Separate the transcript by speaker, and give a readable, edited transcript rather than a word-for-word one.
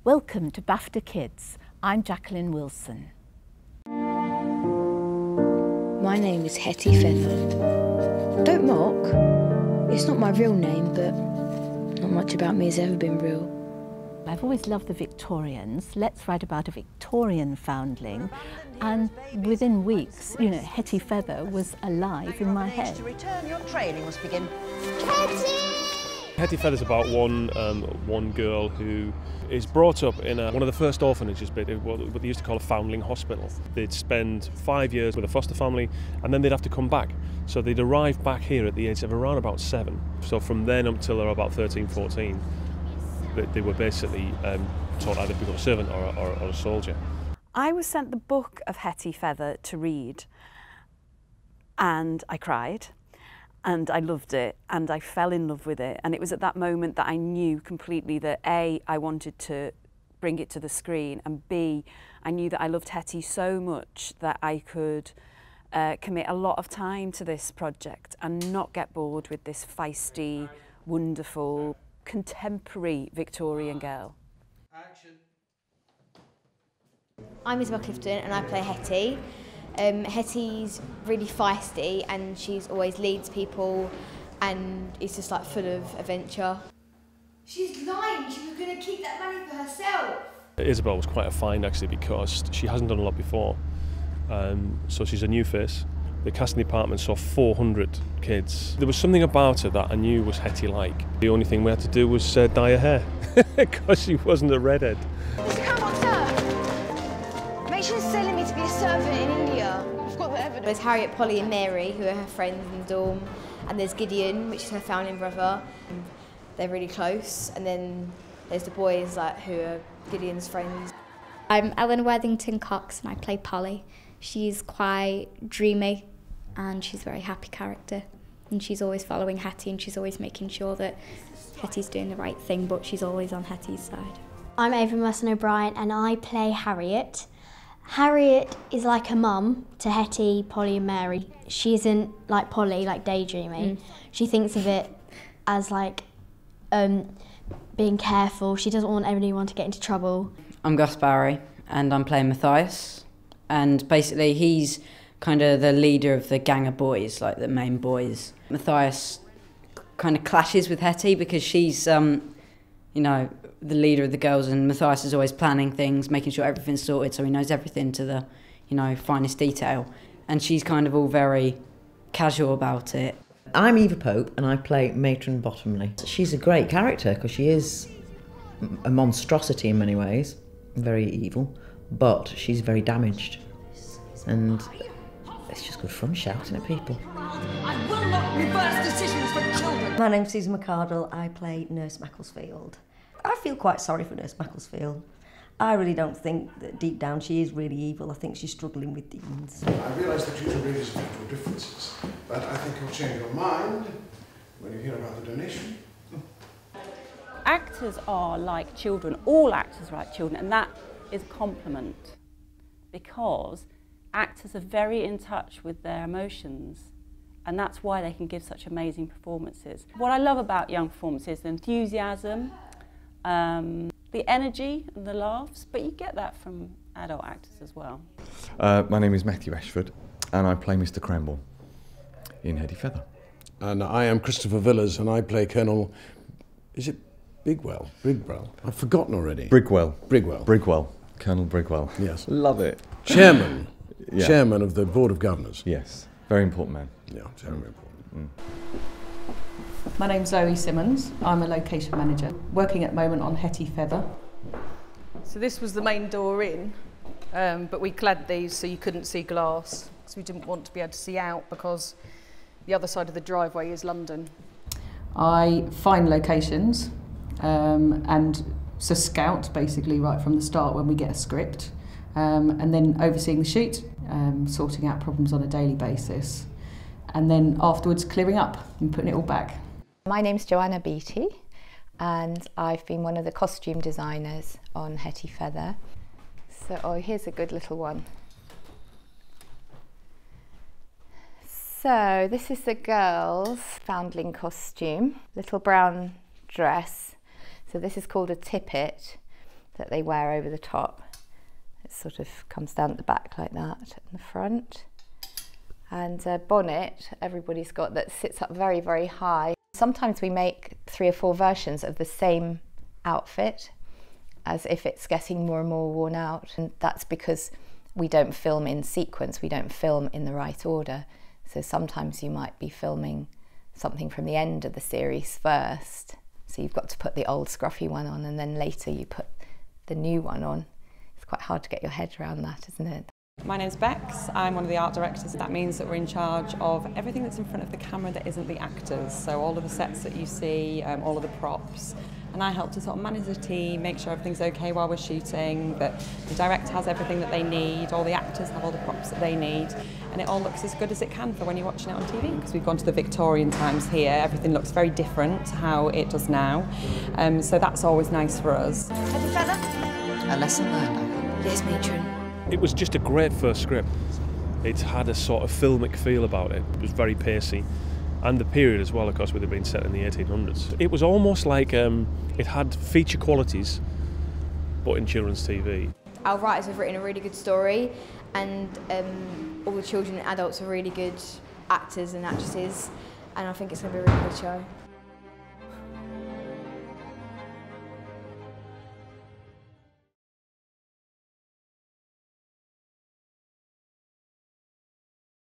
Speaker 1: Welcome to BAFTA Kids. I'm Jacqueline Wilson.
Speaker 2: My name is Hetty Feather. Don't mock. It's not my real name, but not much about me has ever been real.
Speaker 1: I've always loved the Victorians. Let's write about a Victorian foundling. And within weeks, you know, Hetty Feather was alive in my head.
Speaker 3: To return, your training must begin.
Speaker 4: Hetty Feather's about one girl who is brought up in one of the first orphanages, what they used to call a foundling hospital. They'd spend 5 years with a foster family and then they'd have to come back. So they'd arrive back here at the age of around about 7. So from then up till they're about 13, 14, they were basically taught either to become a servant or a soldier.
Speaker 5: I was sent the book of Hetty Feather to read and I cried. And I loved it and I fell in love with it. And it was at that moment that I knew completely that A, I wanted to bring it to the screen, and B, I knew that I loved Hetty so much that I could commit a lot of time to this project and not get bored with this feisty, wonderful, contemporary Victorian girl.
Speaker 6: Action.
Speaker 7: I'm Isabel Clifton and I play Hetty. Hetty's really feisty and she's always leads people and is just like full of adventure.
Speaker 8: She's lying, she was going to keep that money for herself.
Speaker 4: Isabel was quite a find actually because she hasn't done a lot before. So she's a new face. The casting department saw 400 kids. There was something about her that I knew was Hetty-like. The only thing we had to do was dye her hair because she wasn't a redhead.
Speaker 8: Come on, sir. Make sure you're selling me to be a servant in India. We've got the evidence.
Speaker 7: There's Harriet, Polly and Mary, who are her friends in the dorm, and there's Gideon, which is her founding brother. They're really close, and then there's the boys who are Gideon's friends.
Speaker 9: I'm Ellen Worthington Cox and I play Polly. She's quite dreamy and she's a very happy character, and she's always following Hetty and she's always making sure that Hetty's doing the right thing, but she's always on Hetty's side.
Speaker 10: I'm Ava Merson O'Brien and I play Harriet. Harriet is like a mum to Hetty, Polly and Mary. She isn't like Polly, like daydreaming. She thinks of it as like being careful. She doesn't want anyone to get into trouble.
Speaker 11: I'm Gus Barry and I'm playing Matthias, and basically he's kind of the leader of the gang of boys, like the main boys. Matthias kind of clashes with Hetty because she's, you know, the leader of the girls, and Matthias is always planning things, making sure everything's sorted, so he knows everything to the, you know, finest detail. And she's kind of all very casual about it.
Speaker 12: I'm Eva Pope and I play Matron Bottomley. She's a great character because she is a monstrosity in many ways, very evil, but she's very damaged. And it's just good fun shouting at people.
Speaker 3: I will not reverse decisions for children.
Speaker 13: My name's Susan McArdle. I play Nurse Macclesfield. I feel quite sorry for Nurse Macclesfield. I really don't think that deep down she is really evil. I think she's struggling with demons.
Speaker 6: I realise that you two ladies have your differences, but I think you'll change your mind when you hear about the donation.
Speaker 14: Actors are like children, all actors are like children, and that is a compliment because actors are very in touch with their emotions, and that's why they can give such amazing performances. What I love about young performances is the enthusiasm, the energy and the laughs, but you get that from adult actors as well.
Speaker 15: My name is Matthew Ashford and I play Mr. Cramble in Hetty Feather.
Speaker 6: And I am Christopher Villas and I play Colonel, is it Bigwell? Brigwell? I've forgotten already.
Speaker 15: Brigwell.
Speaker 6: Brigwell.
Speaker 15: Brigwell. Colonel Brigwell.
Speaker 6: Yes.
Speaker 15: Love it.
Speaker 6: Chairman.
Speaker 15: Yeah.
Speaker 6: Chairman of the Board of Governors.
Speaker 15: Yes. Very important man.
Speaker 6: Yeah, very important.
Speaker 16: My name's Zoe Simmons. I'm a location manager, working at the moment on Hetty Feather. So this was the main door in, but we clad these so you couldn't see glass, because we didn't want to be able to see out because the other side of the driveway is London. I find locations and so scout basically right from the start when we get a script, and then overseeing the shoot, sorting out problems on a daily basis, and then afterwards clearing up and putting it all back.
Speaker 17: My name's Joanna Beattie and I've been one of the costume designers on Hetty Feather. So, oh, here's a good little one. So this is the girl's foundling costume, little brown dress. So this is called a tippet. that they wear over the top. It sort of comes down at the back like that, and the front. And a bonnet, everybody's got, that sits up very, very high. Sometimes we make 3 or 4 versions of the same outfit, as if it's getting more and more worn out. And that's because we don't film in sequence, we don't film in the right order. So sometimes you might be filming something from the end of the series first. So you've got to put the old scruffy one on, and then later you put the new one on. It's quite hard to get your head around that, isn't it?
Speaker 18: My name's Bex, I'm one of the art directors. That means that we're in charge of everything that's in front of the camera that isn't the actors. So all of the sets that you see, all of the props. And I help to sort of manage the team, make sure everything's okay while we're shooting, that the director has everything that they need, all the actors have all the props that they need, and it all looks as good as it can for when you're watching it on TV. Because we've gone to the Victorian times here, everything looks very different to how it does now. So that's always nice for us.
Speaker 8: Hetty Feather?
Speaker 19: A lesson learned, I hope.
Speaker 8: Yes, matron.
Speaker 4: It was just a great first script. It had a sort of filmic feel about it. It was very pacey. And the period as well, of course, with it being set in the 1800s. It was almost like it had feature qualities, but in children's TV.
Speaker 7: Our writers have written a really good story, and all the children and adults are really good actors and actresses, and I think it's going to be a really good show.